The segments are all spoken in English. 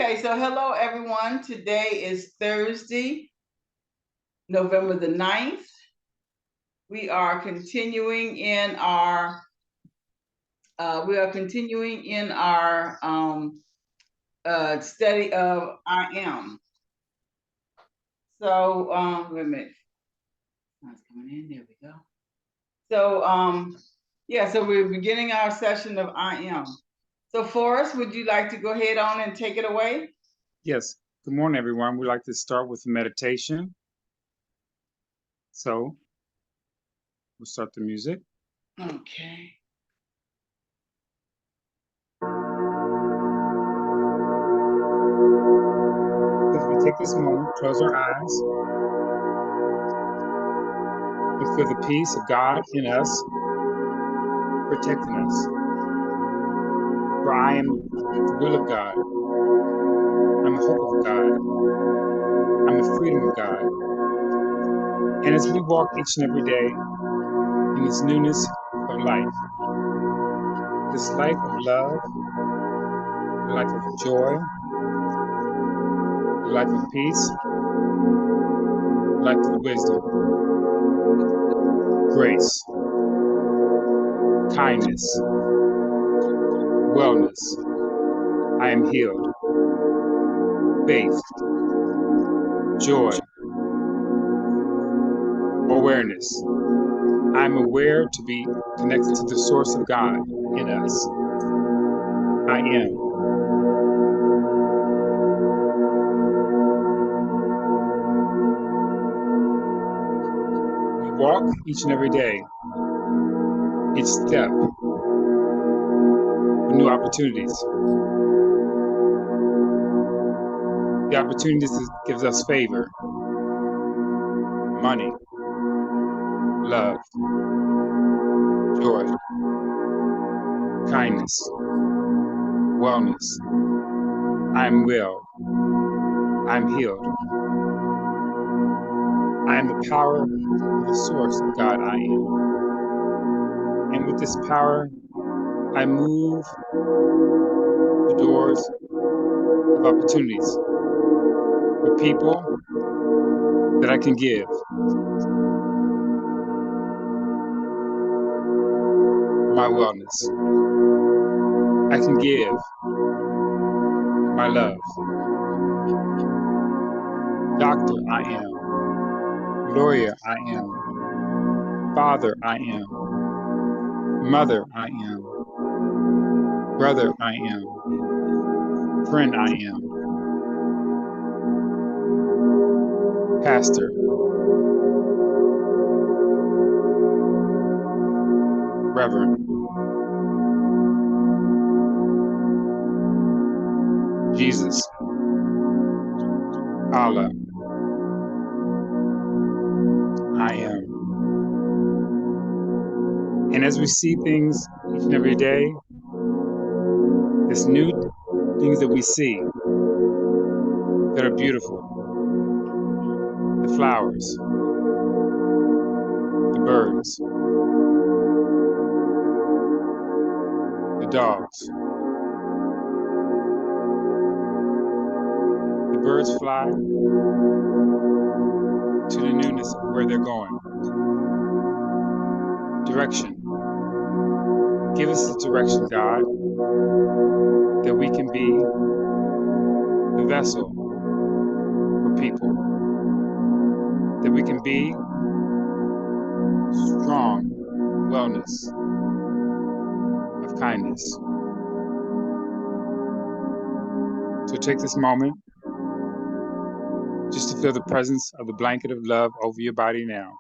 Okay, so hello everyone. Today is Thursday, November the 9th. We are continuing in our study of I am. So wait a minute. It's coming in. There we go. So so we're beginning our session of I am. So Forrest, would you like to go ahead on and take it away? Yes. Good morning, everyone. We'd like to start with meditation. So we'll start the music. Okay. As we take this moment, close our eyes and feel the peace of God in us, protecting us. For I am the will of God. I'm the hope of God. I'm the freedom of God. And as we walk each and every day in this newness of life, this life of love, the life of joy, the life of peace, the life of wisdom, grace, kindness, wellness, I am healed, faith, joy, awareness. I am aware to be connected to the source of God in us. I am. We walk each and every day, each step with new opportunities. The opportunities gives us favor, money, love, joy, kindness, wellness. I am well. I am healed. I am the power of the source of God I am. And with this power, I move the doors of opportunities for people that I can give. My wellness. I can give my love. Doctor, I am. Lawyer, I am. Father, I am. Mother, I am. Brother, I am. Friend, I am. Pastor. Reverend. Jesus. Allah. I am. And as we see things each and every day, this new things that we see that are beautiful, the flowers, the birds, the dogs, the birds fly to the newness of where they're going. Direction. Give us the direction, God, that we can be the vessel for people, that we can be strong wellness of kindness. So take this moment just to feel the presence of the blanket of love over your body now.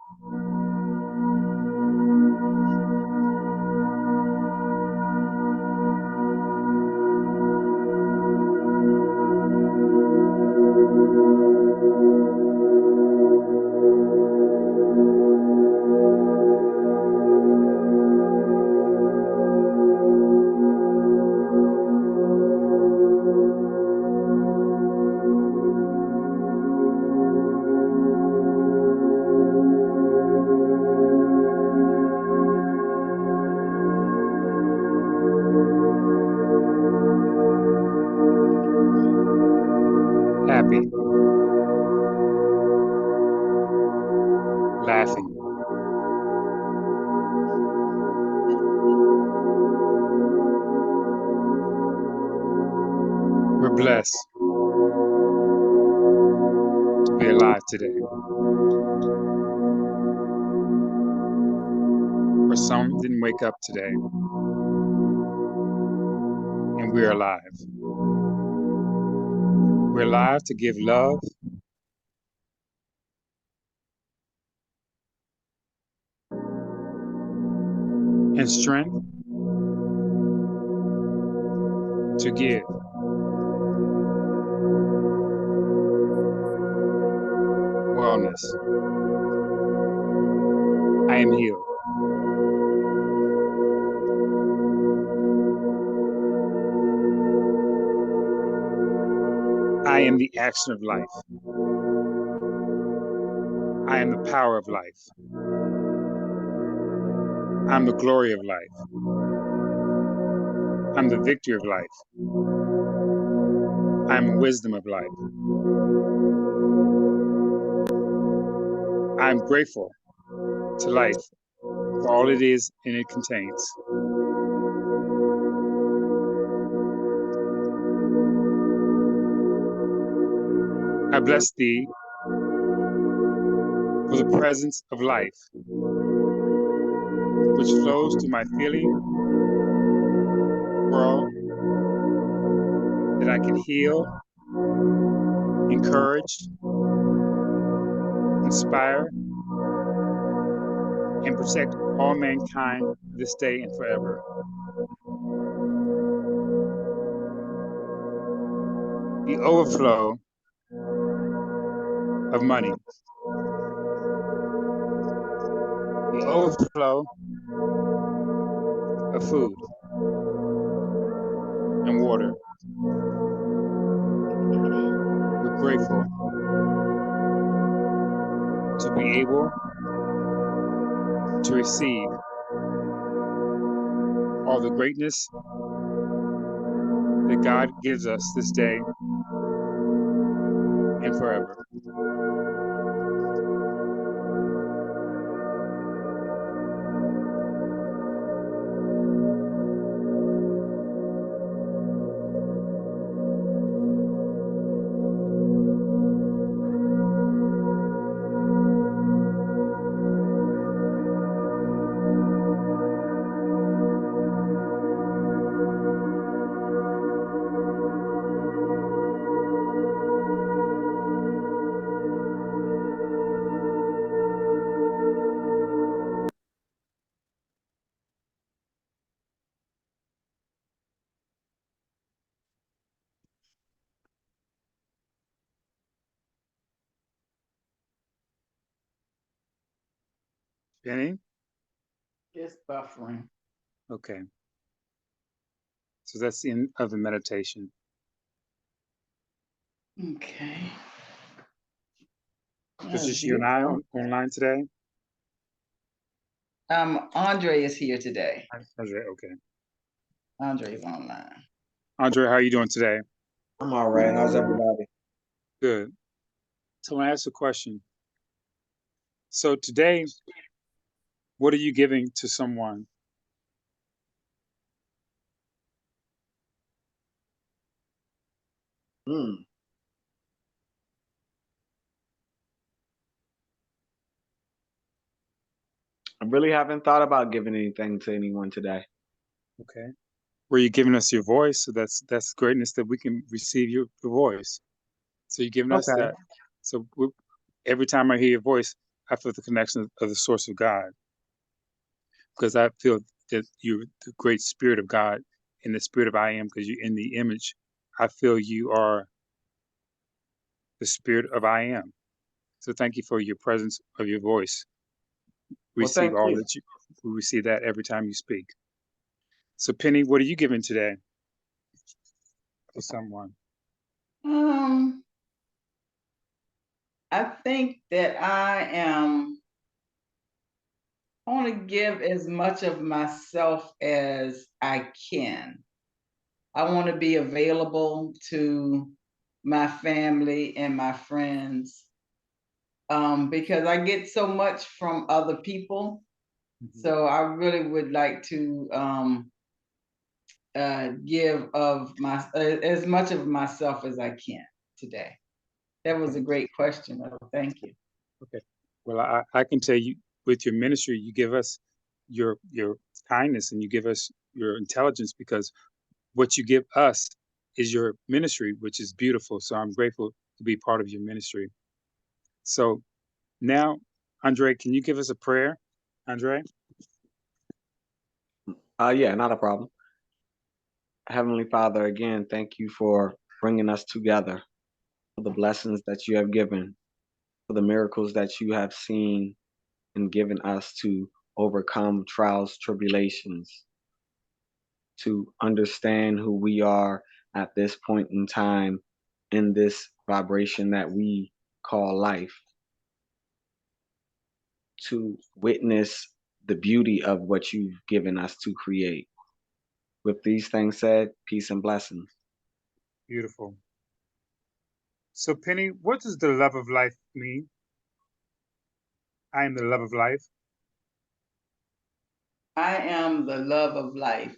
We're blessed to be alive today. For some didn't wake up today, and we're alive. We're alive to give love and strength to give. Wellness. I am healed. I am the action of life. I am the power of life. I'm the glory of life. I'm the victory of life. I'm the wisdom of life. I'm grateful to life for all it is and it contains. I bless thee for the presence of life, which flows through my feeling world, that I can heal, encourage, inspire, and protect all mankind this day and forever. The overflow of money, the overflow of food and water. We're grateful to be able to receive all the greatness that God gives us this day and forever. Penny? Just buffering. Okay. So that's the end of the meditation. Okay. It's just you and I online today? Andre is here today. Andre, okay. Andre is online. Andre, how are you doing today? I'm all right. How's everybody? Good. So I want to ask a question. So today, what are you giving to someone? Hmm. I really haven't thought about giving anything to anyone today. Okay. Were you giving us your voice? So that's greatness that we can receive your voice. So you're giving us Okay. that. So every time I hear your voice, I feel the connection of the source of God, because I feel that you're the great spirit of God and the spirit of I am, because you're in the image. I feel you are the spirit of I am. So thank you for your presence of your voice. Well, Receive thank all you. that we receive that every time you speak. So Penny, what are you giving today to someone? I think that I want to give as much of myself as I can. I want to be available to my family and my friends because I get so much from other people. Mhm. So I really would like to give of my as much of myself as I can today? That was a great question. Thank you. Okay. Well, I can tell you, with your ministry, you give us your kindness, and you give us your intelligence, because what you give us is your ministry, which is beautiful. So I'm grateful to be part of your ministry. So now, Andre, can you give us a prayer? Andre? Yeah, not a problem. Heavenly Father, again, thank you for bringing us together, for the blessings that you have given, for the miracles that you have seen and given us to overcome trials, tribulations, to understand who we are at this point in time in this vibration that we call life, to witness the beauty of what you've given us to create. With these things said, peace and blessings. Beautiful. So, Penny, what does the love of life mean? I am the love of life. I am the love of life.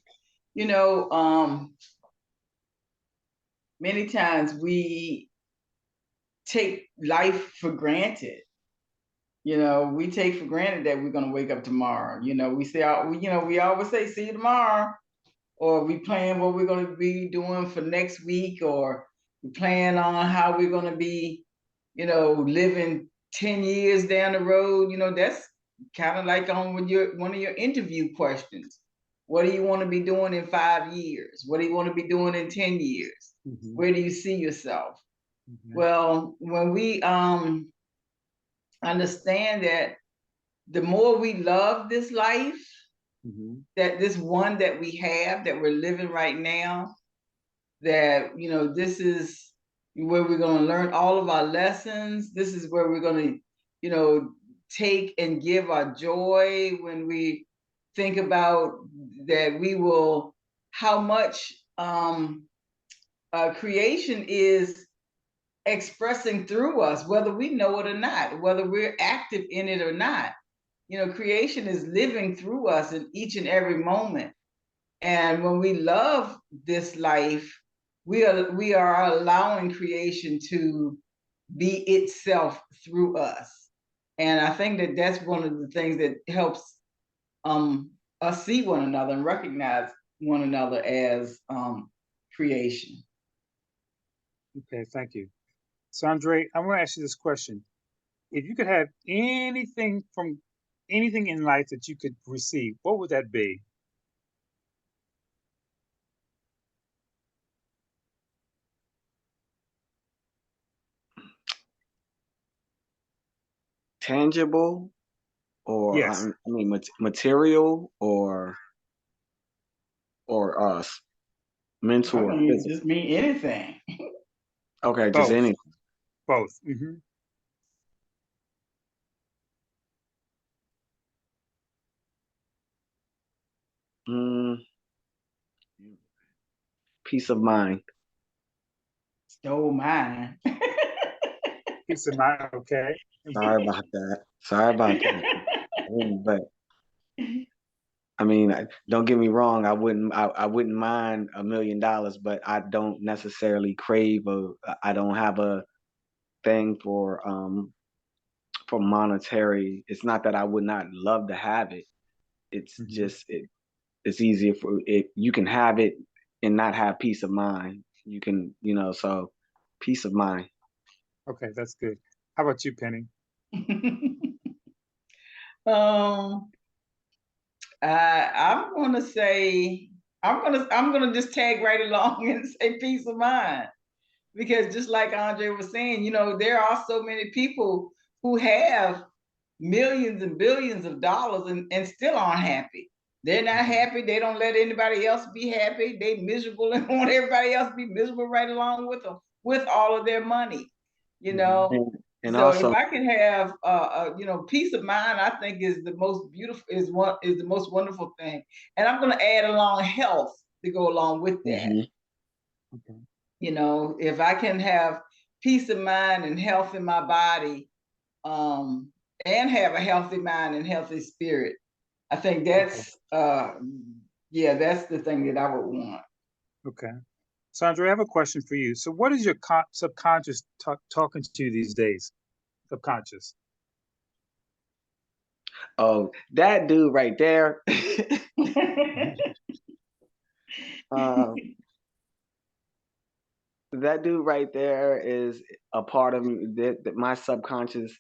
Many times we take life for granted. We take for granted that we're going to wake up tomorrow. We say, we always say, see you tomorrow, or we plan what we're going to be doing for next week, or we plan on how we're going to be, living 10 years down the road. That's kind of like on one of your interview questions. What do you want to be doing in 5 years? What do you want to be doing in 10 years? Mm-hmm. Where do you see yourself? Mm-hmm. Well, when we understand that the more we love this life, Mm-hmm. that this one that we have, that we're living right now, that this is where we're going to learn all of our lessons. This is where we're going to take and give our joy. When we think about that, we will, how much creation is expressing through us, whether we know it or not, whether we're active in it or not. Creation is living through us in each and every moment. And when we love this life, we are allowing creation to be itself through us. And I think that that's one of the things that helps us see one another and recognize one another as creation. Okay, thank you. So, Andre, I want to ask you this question. If you could have anything in life that you could receive, what would that be? Tangible, or Yes. material, or mental I or mean, physical. just mean anything. Okay, just Both. anything. Both. Mm-hmm. Mm, peace of mind. Stole mine. Peace of mind. Okay. Sorry about that. Sorry about that. But I mean, don't get me wrong. I wouldn't mind $1 million, but I don't necessarily crave I don't have a thing for monetary. It's not that I would not love to have it. It's Mm-hmm. just it's easier for it. You can have it and not have peace of mind. You can, so peace of mind. Okay, that's good. How about you, Penny? um, I'm gonna say I'm gonna just tag right along and say peace of mind, because just like Andre was saying, there are so many people who have millions and billions of dollars and still aren't happy. They're not happy. They don't let anybody else be happy. They miserable and want everybody else to be miserable right along with them, with all of their money. You know, And so if also, I can have peace of mind, I think is the most beautiful, is the most wonderful thing. And I'm going to add along health to go along with that. Okay. If I can have peace of mind and health in my body, and have a healthy mind and healthy spirit, I think that's Yeah, that's the thing that I would want. Okay. Sandra, I have a question for you. So what is your subconscious talking to you these days? Subconscious. Oh, that dude right there. That dude right there is a part of me that my subconscious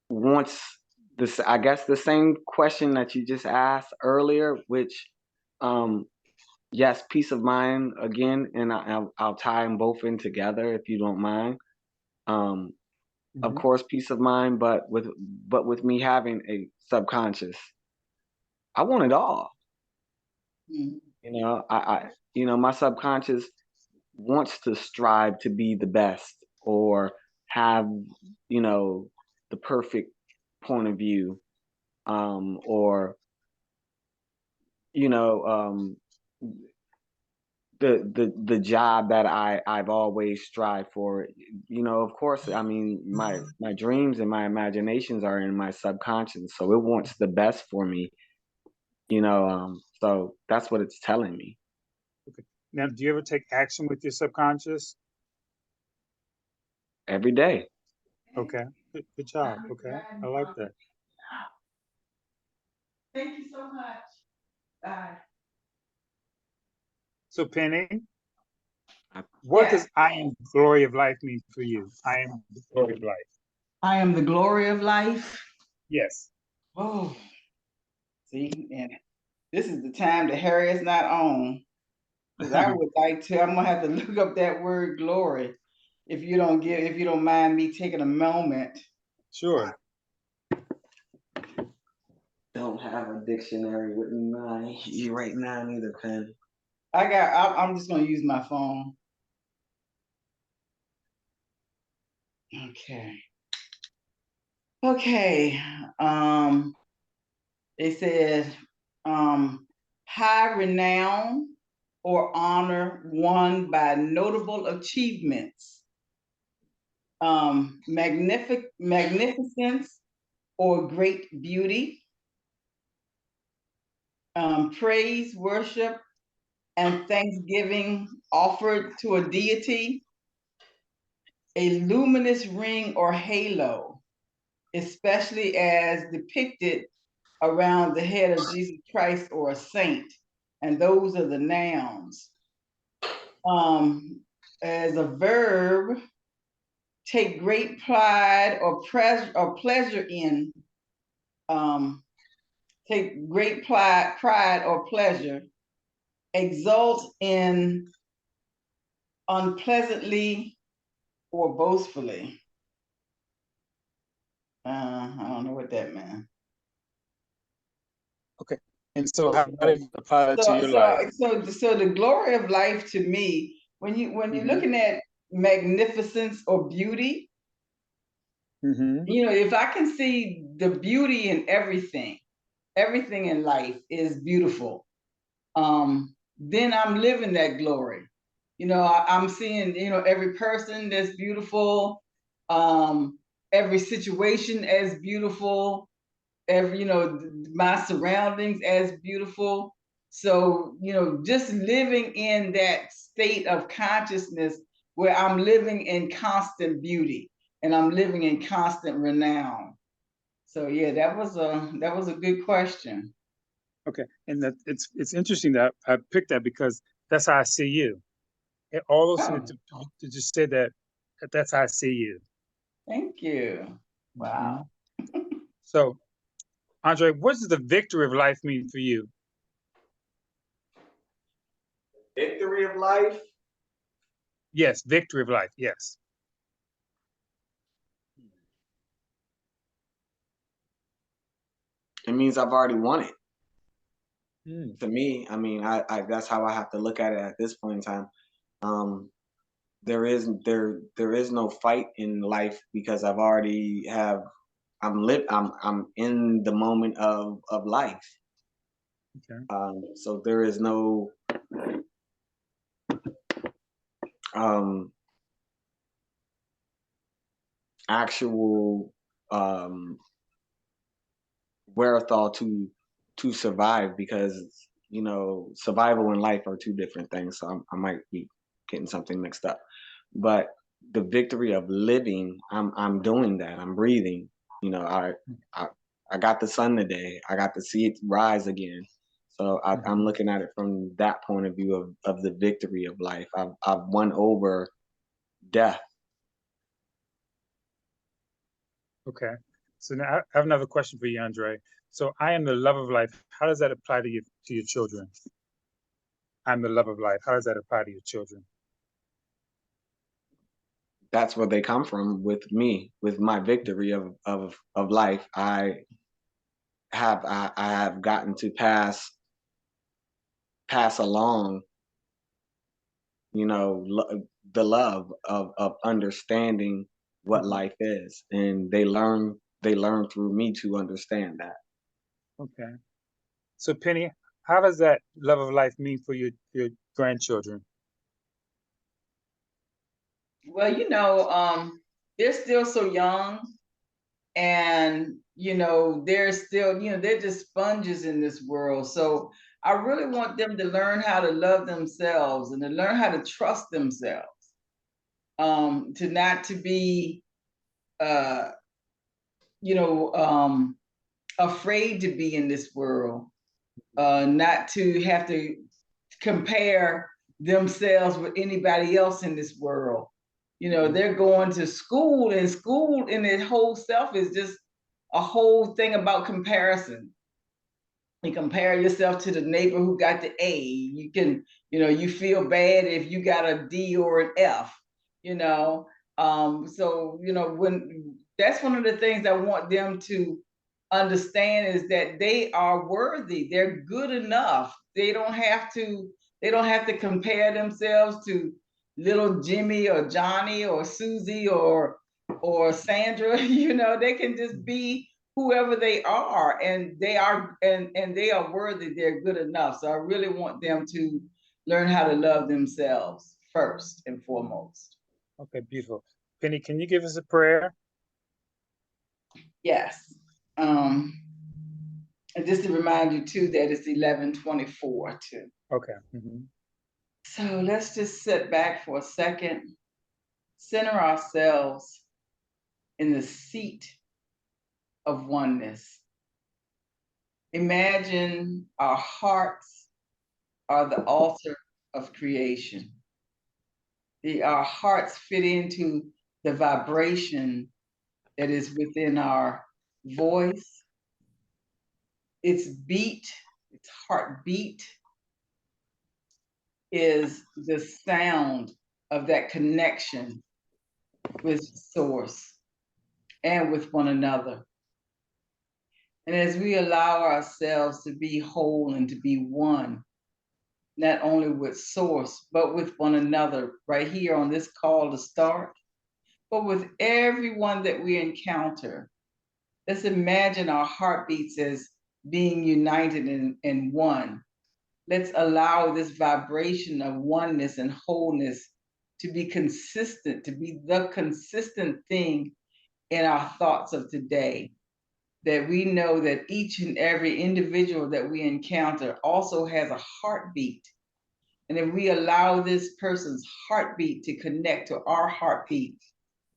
wants this. I guess the same question that you just asked earlier, which, um, yes, peace of mind again, and I'll tie them both in together if you don't mind. Um, of Mhm. course, peace of mind, but with me having a subconscious, I want it all. Mhm. My subconscious wants to strive to be the best or have, you know, the perfect point of view, or you know, the job that I've always strived for. Of course, I mean, my dreams and my imaginations are in my subconscious, so it wants the best for me. So that's what it's telling me Okay. Now, do you ever take action with your subconscious? every day. Okay. Good job. Okay. I like that. Thank you so much. Bye. So Penny, I, what Yes, does I am the glory of life mean for you? I am the glory of life. I am the glory of life. Yes. Oh, see, and this is the time that Harry is not on. Because I would like to, I'm gonna have to look up that word glory. If you don't mind me taking a moment. Sure. don't have a dictionary with me right now, neither, Pen. I'm just gonna use my phone. Okay. Okay. They said high renown or honor won by notable achievements, magnificence or great beauty, praise, worship, and thanksgiving offered to a deity, a luminous ring or halo, especially as depicted around the head of Jesus Christ or a saint. And those are the nouns. As a verb, take great pride or pleasure in, um, take great pride or pleasure, exult in unpleasantly or boastfully. I don't know what that meant. Okay. And so how does it apply to So your so life? so the glory of life to me, when you're Mm-hmm. looking at magnificence or beauty, Mm-hmm. if I can see the beauty in everything in life is beautiful. Then I'm living that glory. I'm seeing, every person that's beautiful, every situation as beautiful, every, my surroundings as beautiful. So, just living in that state of consciousness where I'm living in constant beauty and I'm living in constant renown. So yeah, that was a good question. Okay. And that it's interesting that I picked that because that's how I see you. And all those things Oh, to just say that's how I see you. thank you. Hmm. Wow. So, Andre, what does the victory of life mean for you? Victory of life. Yes, victory of life. Yes. It means I've already won it. Mm. To me, I mean, I that's how I have to look at it at this point in time. Um, there is no fight in life because I've already have I'm in the moment of life. Okay. So there is no um actual um wherewithal to survive because You know, survival and life are two different things, so I might be getting something mixed up. But the victory of living, I'm doing that. I'm breathing. You know, I I got the sun today. I got to see it rise again. So I'm Mhm. looking at it from that point of view of the victory of life. I've won over death. Okay. So now I have another question for you, Andre. So I am the love of life. How does that apply to your children? I'm the love of life. How does that apply to your children? That's where they come from with me, with my victory of life. I have gotten to pass along, you know, the love of understanding what Mhm. life is, and they learn through me to understand that. Okay. So Penny, how does that love of life mean for your grandchildren? Well, they're still so young, and they're still, they're just sponges in this world. So I really want them to learn how to love themselves and to learn how to trust themselves, to not to be uh you know afraid to be in this world, not to have to compare themselves with anybody else in this world. Mhm. They're going to school, and school in its whole self is just a whole thing about comparison. You compare yourself to the neighbor who got the A. You feel bad if you got a D or an F, you know. So, when that's one of the things I want them to understand is that they are worthy. They're good enough. They don't have to compare themselves to little Jimmy or Johnny or Susie or Sandra. They can just be whoever they are, and they are worthy. They're good enough. So I really want them to learn how to love themselves first and foremost. Okay, beautiful. Penny, can you give us a prayer? Yes. And just to remind you too that it's 11:24 too. Okay. Hmm. So let's just sit back for a second, center ourselves in the seat of oneness. Imagine our hearts are the altar of creation. Our hearts fit into the vibration that is within our voice. Its heartbeat is the sound of that connection with source and with one another. And as we allow ourselves to be whole and to be one, not only with source, but with one another, right here on this call to start, but with everyone that we encounter. Let's imagine our heartbeats as being united in one. Let's allow this vibration of oneness and wholeness to be consistent, to be the consistent thing in our thoughts of today. That we know that each and every individual that we encounter also has a heartbeat. And if we allow this person's heartbeat to connect to our heartbeat,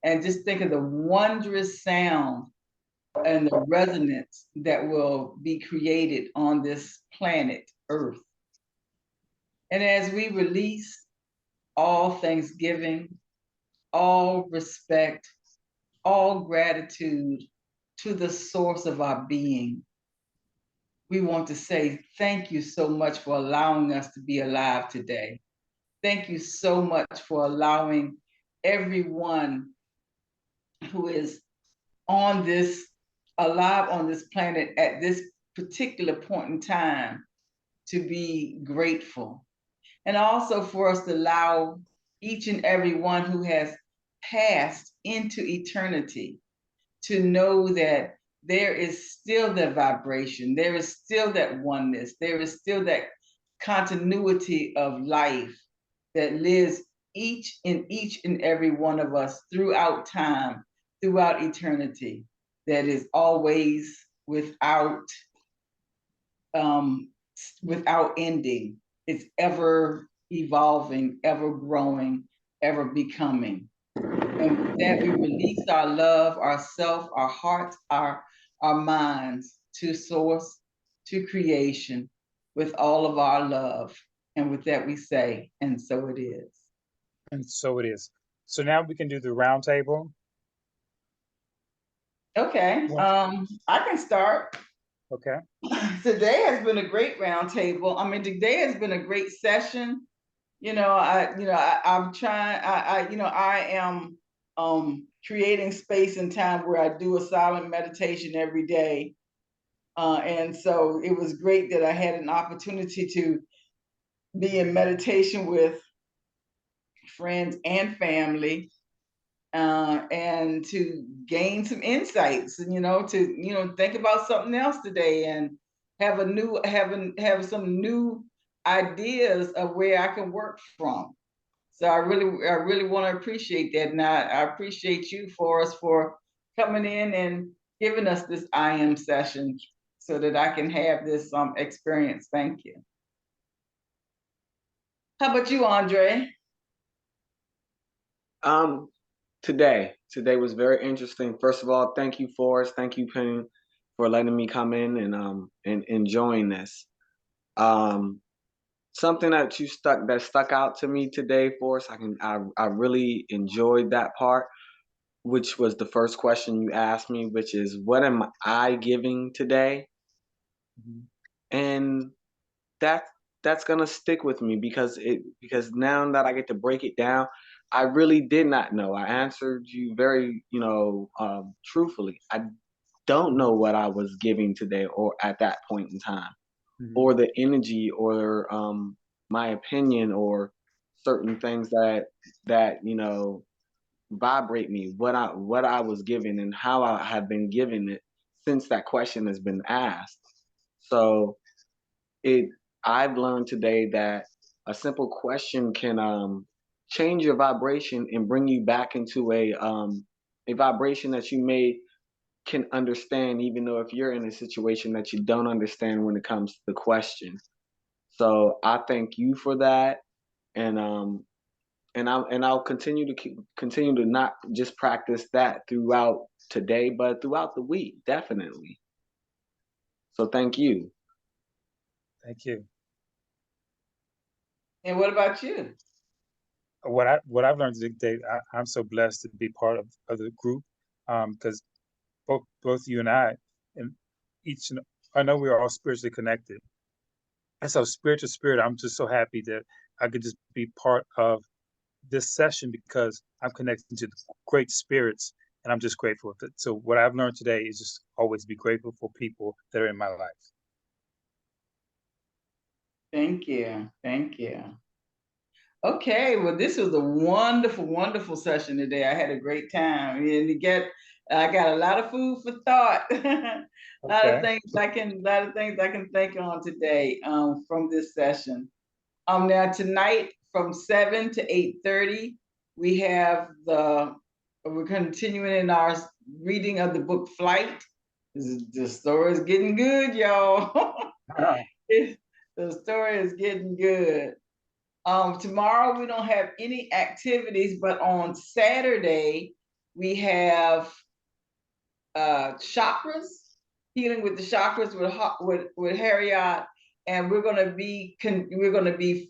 and just think of the wondrous sound and the resonance that will be created on this planet Earth. And as we release all thanksgiving, all respect, all gratitude to the source of our being, we want to say thank you so much for allowing us to be alive today. Thank you so much for allowing everyone who is on this alive on this planet at this particular point in time to be grateful, and also for us to allow each and every one who has passed into eternity to know that there is still that vibration, there is still that oneness, there is still that continuity of life that lives each and every one of us throughout time, throughout eternity, that is always without without ending. It's ever evolving, ever growing, ever becoming. And with that, we release our love, ourself, our hearts, our minds to source, to creation with all of our love. And with that, we say, and so it is. And so it is. So now we can do the round table. Okay, I can start. Okay. Today has been a great round table. I mean, today has been a great session. I'm trying, I am creating space and time where I do a silent meditation every day. And so it was great that I had an opportunity to be in meditation with friends and family, and to gain some insights, and to think about something else today, and have some new ideas of where I can work from. So I really want to appreciate that, and I appreciate you, Forrest, for coming in and giving us this I am session so that I can have this experience. Thank you. How about you, Andre? Today was very interesting. First of all, thank you, Forrest. Thank you, Penny, for letting me come in and enjoying this. Something that stuck out to me today, Forrest. I really enjoyed that part, which was the first question you asked me, which is, what am I giving today? Mhm. And that that's gonna stick with me because now that I get to break it down, I really did not know. I answered you very, truthfully. I don't know what I was giving today or at that point in time, Mhm. or the energy, or my opinion, or certain things that vibrate me, what I was given and how I have been given it since that question has been asked. So it I've learned today that a simple question can change your vibration and bring you back into a vibration that you may can understand, even though if you're in a situation that you don't understand when it comes to the question. So I thank you for that, and I'll continue to not just practice that throughout today, but throughout the week, definitely. So thank you. Thank you. And what about you? What I've learned today, I'm so blessed to be part of the group, because both you and I, and each and I know we are all spiritually connected. And so spirit to spirit, I'm just so happy that I could just be part of this session because I'm connected to the great spirits, and I'm just grateful. So what I've learned today is just always be grateful for people that are in my life. Thank you. Thank you. Okay, well, this was a wonderful, wonderful session today. I had a great time, and I got a lot of food for thought. A Okay. lot of things I can think on today from this session. Now tonight from 7 to 8:30, we're continuing in our reading of the book Flight. The story is getting good, y'all. The story is getting good. Tomorrow we don't have any activities, but on Saturday we have chakras, healing with the chakras with Harriet, and we're gonna be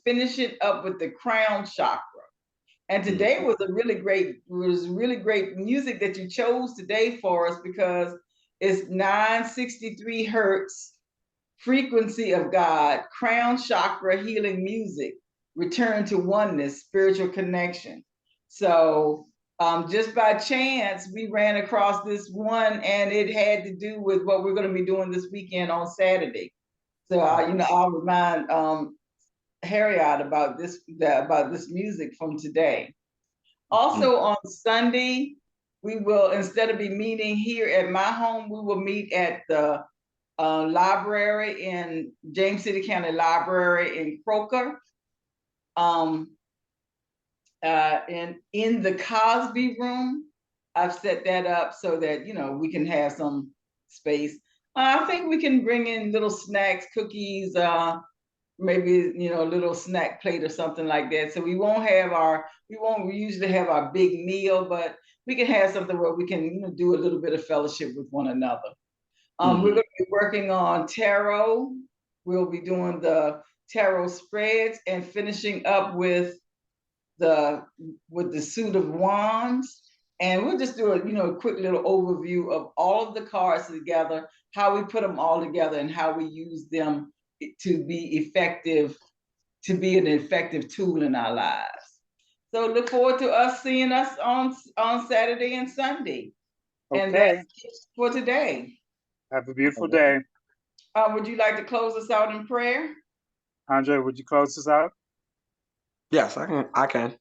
finishing up with the crown chakra. And today was really great music that you chose today for us, because it's 963 hertz frequency of God, crown chakra healing music, return to oneness, spiritual connection. So just by chance, we ran across this one, and it had to do with what we're going to be doing this weekend on Saturday. So I'll remind Harriet about this music from today. Mhm. Also on Sunday, we will, instead of be meeting here at my home, we will meet at the library in James City County Library in Croker. And in the Cosby Room, I've set that up so that we can have some space. I think we can bring in little snacks, cookies, maybe, you know, a little snack plate or something like that. So we won't usually have our big meal, but we can have something where we can, you know, do a little bit of fellowship with one another. We're going to be working on tarot. We'll be doing the tarot spreads and finishing up with the suit of wands. And we'll just do a, you know, a quick little overview of all of the cards together, how we put them all together, and how we use them to be effective, to be an effective tool in our lives. So look forward to us seeing us on Saturday and Sunday. And Okay. that's it for today. Have a beautiful day. Would you like to close us out in prayer? Andre, would you close us out? Yes, I can.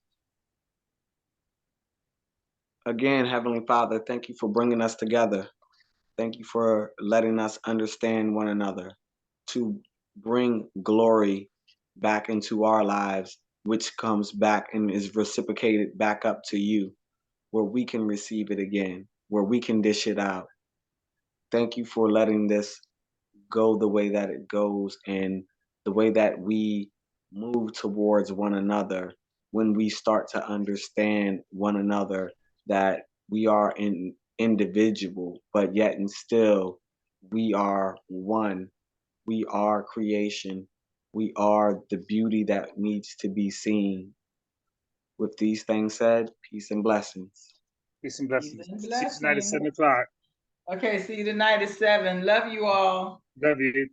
Again, Heavenly Father, thank you for bringing us together. Thank you for letting us understand one another, to bring glory back into our lives, which comes back and is reciprocated back up to you, where we can receive it again, where we can dish it out. Thank you for letting this go the way that it goes and the way that we move towards one another when we start to understand one another, that we are an individual, but yet and still we are one. We are creation. We are the beauty that needs to be seen. With these things said, peace and blessings. Peace and blessings. Peace and See you tonight at blessings. 7 o'clock. Okay, see you tonight at 7. Love you all. Love you.